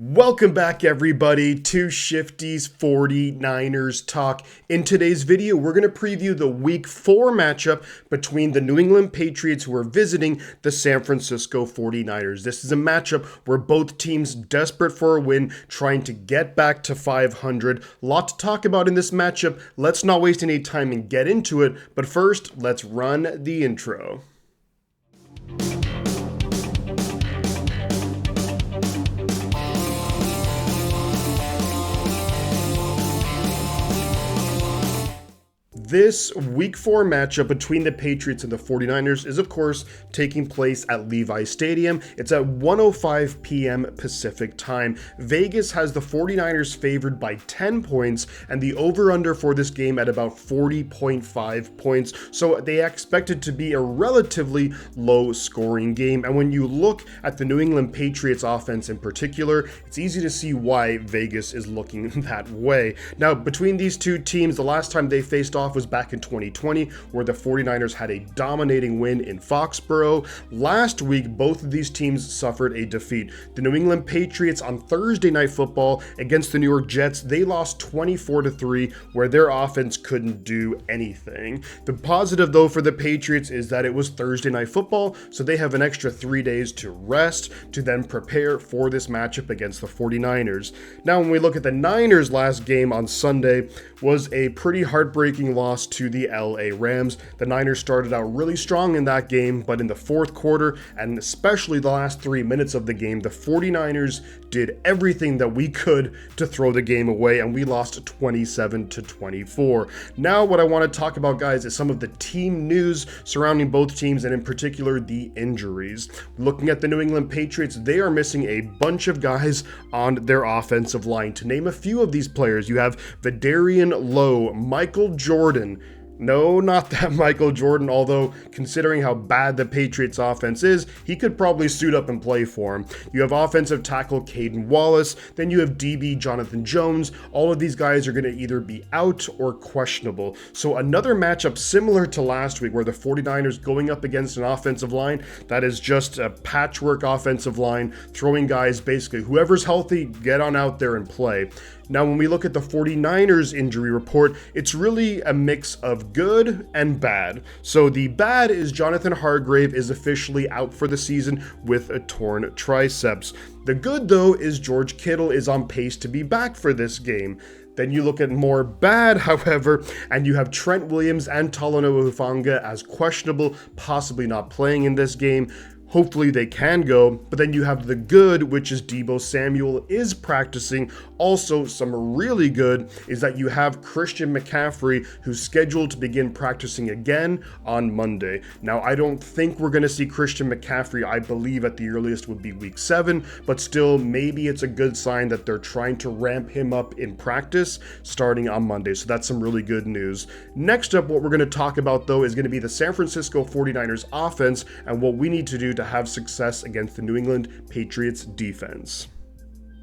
Welcome back, everybody, to Shifty's 49ers Talk. In today's video, we're going to preview the Week 4 matchup between the New England Patriots, who are visiting the San Francisco 49ers. This is a matchup where both teams desperate for a win, trying to get back to 500. A lot to talk about in this matchup. Let's not waste any time and get into it. But first, let's run the intro. This Week 4 matchup between the Patriots and the 49ers is, of course, taking place at Levi Stadium. It's at 1:05 p.m. Pacific time. Vegas has the 49ers favored by 10 points, and the over-under for this game at about 40.5 points. So they expect it to be a relatively low-scoring game. And when you look at the New England Patriots offense in particular, it's easy to see why Vegas is looking that way. Now, between these two teams, the last time they faced off was back in 2020, where the 49ers had a dominating win in Foxborough. Last week, both of these teams suffered a defeat. The New England Patriots on Thursday Night Football against the New York Jets, they lost 24-3, where their offense couldn't do anything. The positive, though, for the Patriots is that it was Thursday Night Football, so they have an extra 3 days to rest to then prepare for this matchup against the 49ers. Now, when we look at the Niners' last game on Sunday, was a pretty heartbreaking loss to the LA Rams. The Niners started out really strong in that game, but in the fourth quarter, and especially the last 3 minutes of the game, the 49ers did everything that we could to throw the game away, and we lost 27-24. Now, what I want to talk about, guys, is some of the team news surrounding both teams, and in particular, the injuries. Looking at the New England Patriots, they are missing a bunch of guys on their offensive line. To name a few of these players, you have Vidarian Lowe, Michael Jordan. No, not that Michael Jordan, although considering how bad the Patriots offense is, he could probably suit up and play for him. You have offensive tackle Caden Wallace, then you have DB Jonathan Jones. All of these guys are going to either be out or questionable. So another matchup similar to last week, where the 49ers going up against an offensive line that is just a patchwork offensive line, throwing guys basically whoever's healthy, get on out there and play. Now, when we look at the 49ers injury report, it's really a mix of good and bad. So the bad is Jonathan Hargrave is officially out for the season with a torn triceps. The good, though, is George Kittle is on pace to be back for this game. Then you look at more bad, however, and you have Trent Williams and Talanoa Hufanga as questionable, possibly not playing in this game. Hopefully they can go, but then you have the good, which is Deebo Samuel is practicing. Also, some really good is that you have Christian McCaffrey, who's scheduled to begin practicing again on Monday. Now, I don't think we're going to see Christian McCaffrey. I believe at the earliest would be week 7, but still, maybe it's a good sign that they're trying to ramp him up in practice starting on Monday. So that's some really good news. Next up, what we're going to talk about, though, is going to be the San Francisco 49ers offense and what we need to do to have success against the New England Patriots defense.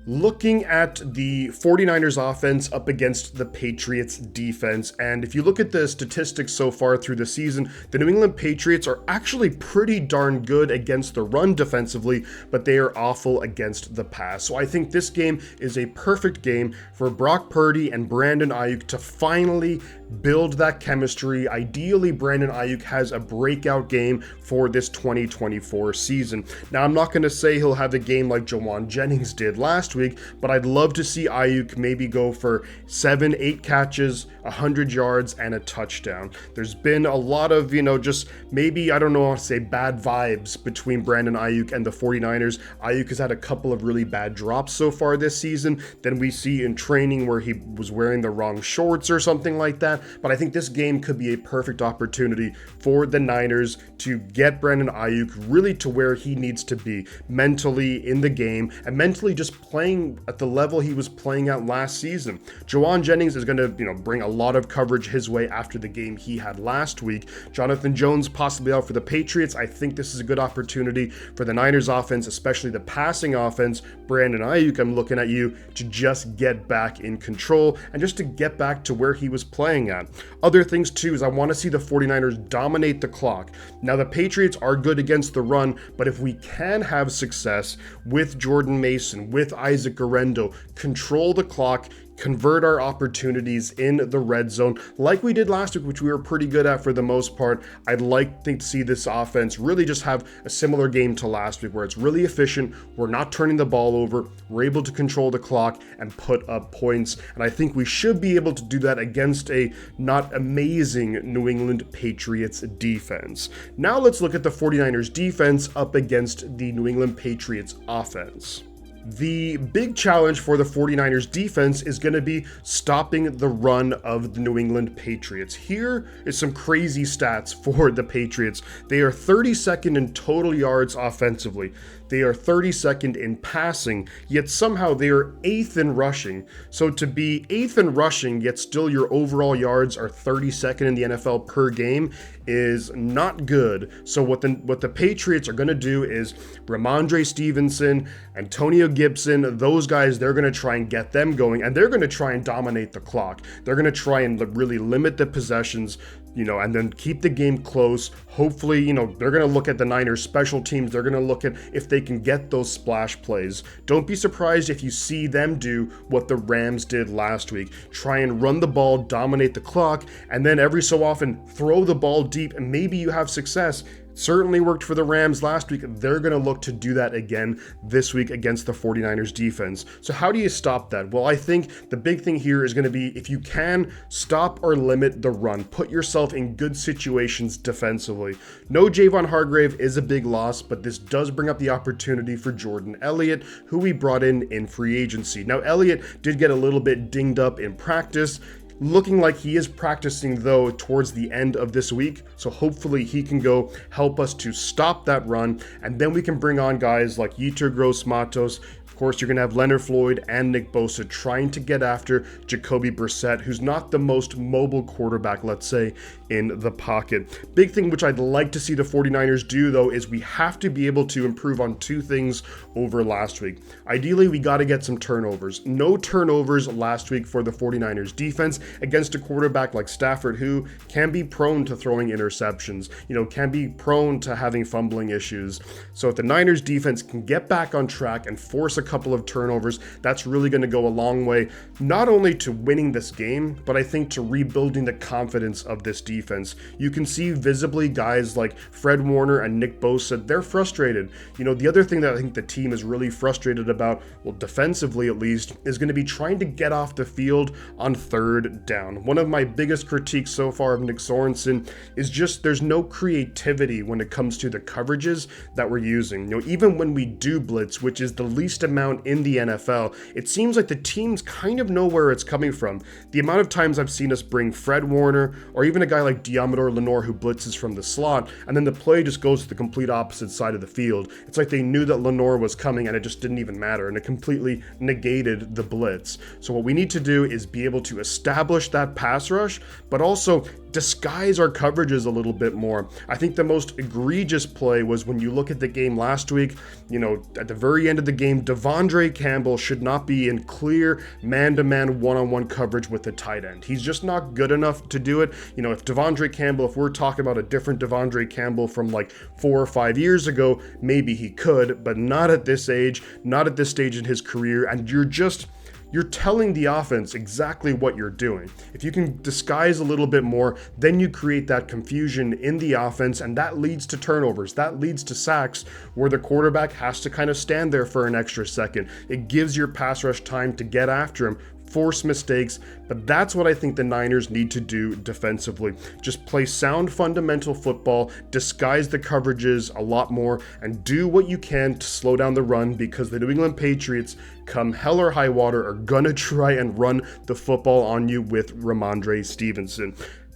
Looking at the 49ers offense up against the Patriots defense, and if you look at the statistics so far through the season, the New England Patriots are actually pretty darn good against the run defensively, but they are awful against the pass. So I think this game is a perfect game for Brock Purdy and Brandon Ayuk to finally build that chemistry. Ideally, Brandon Ayuk has a breakout game for this 2024 season. Now, I'm not going to say he'll have a game like Juwan Jennings did last week, but I'd love to see Ayuk maybe go for 7-8 catches, 100 yards, and a touchdown. There's been a lot of, just maybe, I don't know how to say, bad vibes between Brandon Ayuk and the 49ers. Ayuk has had a couple of really bad drops so far this season. Then we see in training where he was wearing the wrong shorts or something like that. But I think this game could be a perfect opportunity for the Niners to get Brandon Ayuk really to where he needs to be mentally in the game, and mentally just playing at the level he was playing at last season. Juwan Jennings is going to, bring a lot of coverage his way after the game he had last week. Jonathan Jones possibly out for the Patriots. I think this is a good opportunity for the Niners offense, especially the passing offense. Brandon Ayuk, I'm looking at you to just get back in control and just to get back to where he was playing at. Other things too is I want to see the 49ers dominate the clock. Now, the Patriots are good against the run, but if we can have success with Jordan Mason, with Isaiah Isaac Guerrero, control the clock, convert our opportunities in the red zone like we did last week, which we were pretty good at for the most part. I'd like to see this offense really just have a similar game to last week where it's really efficient. We're not turning the ball over. We're able to control the clock and put up points. And I think we should be able to do that against a not amazing New England Patriots defense. Now let's look at the 49ers defense up against the New England Patriots offense. The big challenge for the 49ers defense is going to be stopping the run of the New England Patriots. Here is some crazy stats for the Patriots. They are 32nd in total yards offensively. They are 32nd in passing, yet somehow they are 8th in rushing. So to be 8th in rushing, yet still your overall yards are 32nd in the NFL per game is not good. So what the Patriots are going to do is Ramondre Stevenson, Antonio Gibson, those guys, they're going to try and get them going, and they're going to try and dominate the clock. They're going to try and really limit the possessions, and then keep the game close. Hopefully, they're going to look at the Niners special teams. They're going to look at if they can get those splash plays. Don't be surprised if you see them do what the Rams did last week. Try and run the ball, dominate the clock, and then every so often throw the ball deep, and maybe you have success. Certainly worked for the Rams last week. They're going to look to do that again this week against the 49ers defense. So how do you stop that? Well, I think the big thing here is going to be if you can stop or limit the run, put yourself in good situations defensively. No Javon Hargrave is a big loss, but this does bring up the opportunity for Jordan Elliott, who we brought in free agency. Now, Elliott did get a little bit dinged up in practice. Looking like he is practicing, though, towards the end of this week. So hopefully he can go help us to stop that run. And then we can bring on guys like Yetur Gross-Matos. Of course, you're going to have Leonard Floyd and Nick Bosa trying to get after Jacoby Brissett, who's not the most mobile quarterback, let's say, in the pocket. Big thing which I'd like to see the 49ers do, though, is we have to be able to improve on two things over last week. Ideally, we got to get some turnovers. No turnovers last week for the 49ers defense against a quarterback like Stafford, who can be prone to throwing interceptions, can be prone to having fumbling issues. So if the Niners defense can get back on track and force a couple of turnovers, that's really going to go a long way, not only to winning this game, but I think to rebuilding the confidence of this defense. You can see visibly guys like Fred Warner and Nick Bosa, they're frustrated. The other thing that I think the team is really frustrated about, well, defensively at least, is going to be trying to get off the field on third down. One of my biggest critiques so far of Nick Sorensen is just there's no creativity when it comes to the coverages that we're using. Even when we do blitz, which is the least amount in the NFL, it seems like the teams kind of know where it's coming from. The amount of times I've seen us bring Fred Warner or even a guy like Diamador Lenore who blitzes from the slot, and then the play just goes to the complete opposite side of the field. It's like they knew that Lenore was coming and it just didn't even matter, and it completely negated the blitz. So what we need to do is be able to establish that pass rush, but also disguise our coverages a little bit more. I think the most egregious play was when you look at the game last week, at the very end of the game, Devondre Campbell should not be in clear man-to-man one-on-one coverage with the tight end. He's just not good enough to do it. If Devondre Campbell, if we're talking about a different Devondre Campbell from like 4 or 5 years ago, maybe he could, but not at this age, not at this stage in his career, and you're telling the offense exactly what you're doing. If you can disguise a little bit more, then you create that confusion in the offense, and that leads to turnovers. That leads to sacks where the quarterback has to kind of stand there for an extra second. It gives your pass rush time to get after him, force mistakes, but that's what I think the Niners need to do defensively. Just play sound fundamental football, disguise the coverages a lot more, and do what you can to slow down the run, because the New England Patriots, come hell or high water, are gonna try and run the football on you with Ramondre Stevenson.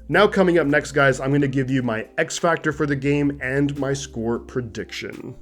Now coming up next, guys, I'm going to give you my X factor for the game and my score prediction.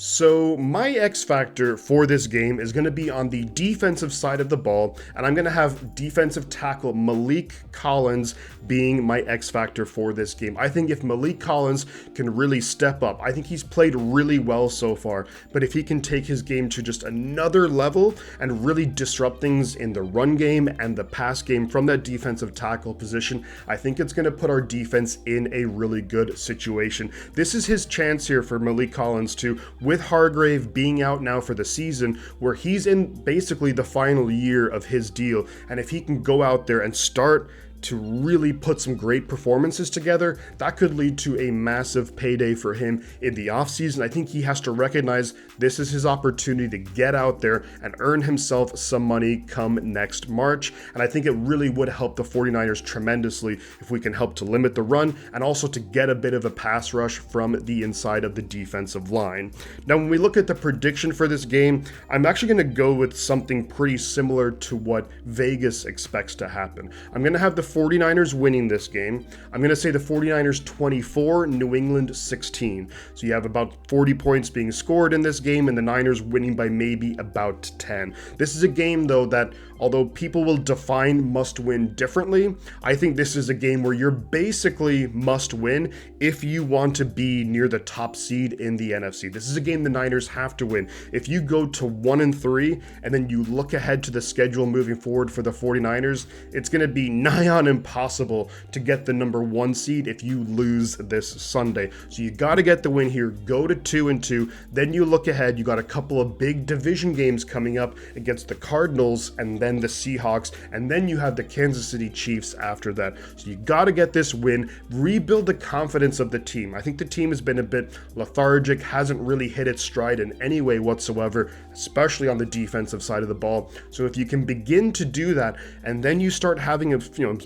So my X factor for this game is going to be on the defensive side of the ball, and I'm going to have defensive tackle Malik Collins being my X factor for this game. I think if Malik Collins can really step up, I think he's played really well so far, but if he can take his game to just another level and really disrupt things in the run game and the pass game from that defensive tackle position, I think it's going to put our defense in a really good situation. This is his chance here for Malik Collins to with Hargrave being out now for the season, where he's in basically the final year of his deal, and if he can go out there and start to really put some great performances together, that could lead to a massive payday for him in the offseason. I think he has to recognize this is his opportunity to get out there and earn himself some money come next March. And I think it really would help the 49ers tremendously if we can help to limit the run and also to get a bit of a pass rush from the inside of the defensive line. Now, when we look at the prediction for this game, I'm actually going to go with something pretty similar to what Vegas expects to happen. I'm going to have the 49ers winning this game. I'm going to say the 49ers 24, New England 16. So you have about 40 points being scored in this game and the Niners winning by maybe about 10. This is a game, though, that although people will define must win differently, I think this is a game where you're basically must win if you want to be near the top seed in the NFC. This is a game the Niners have to win. If you go to 1-3 and then you look ahead to the schedule moving forward for the 49ers, it's going to be nigh on impossible to get the number 1 seed if you lose this Sunday. So you got to get the win here, go to 2-2, then you look ahead, you got a couple of big division games coming up against the Cardinals and then the Seahawks, and then you have the Kansas City Chiefs after that. So you got to get this win, rebuild the confidence of the team. I think the team has been a bit lethargic, hasn't really hit its stride in any way whatsoever, especially on the defensive side of the ball. So if you can begin to do that, and then you start having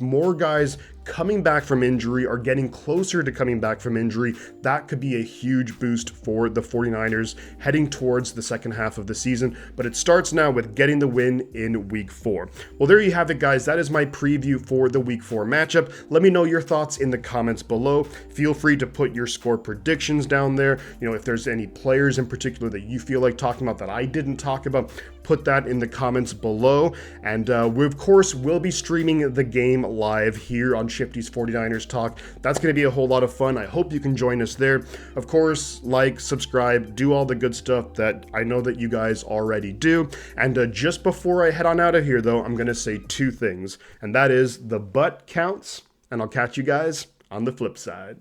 more guys coming back from injury or getting closer to coming back from injury, that could be a huge boost for the 49ers heading towards the second half of the season. But it starts now with getting the win in week 4. Well, there you have it, guys. That is my preview for the week 4 matchup. Let me know your thoughts in the comments below. Feel free to put your score predictions down there. If there's any players in particular that you feel like talking about that I didn't talk about, put that in the comments below. And we, of course, will be streaming the game live here on Shifty's 49ers Talk. That's going to be a whole lot of fun. I hope you can join us there. Of course, like, subscribe, do all the good stuff that I know that you guys already do. And just before I head on out of here, though, I'm going to say 2 things. And that is the butt counts, and I'll catch you guys on the flip side.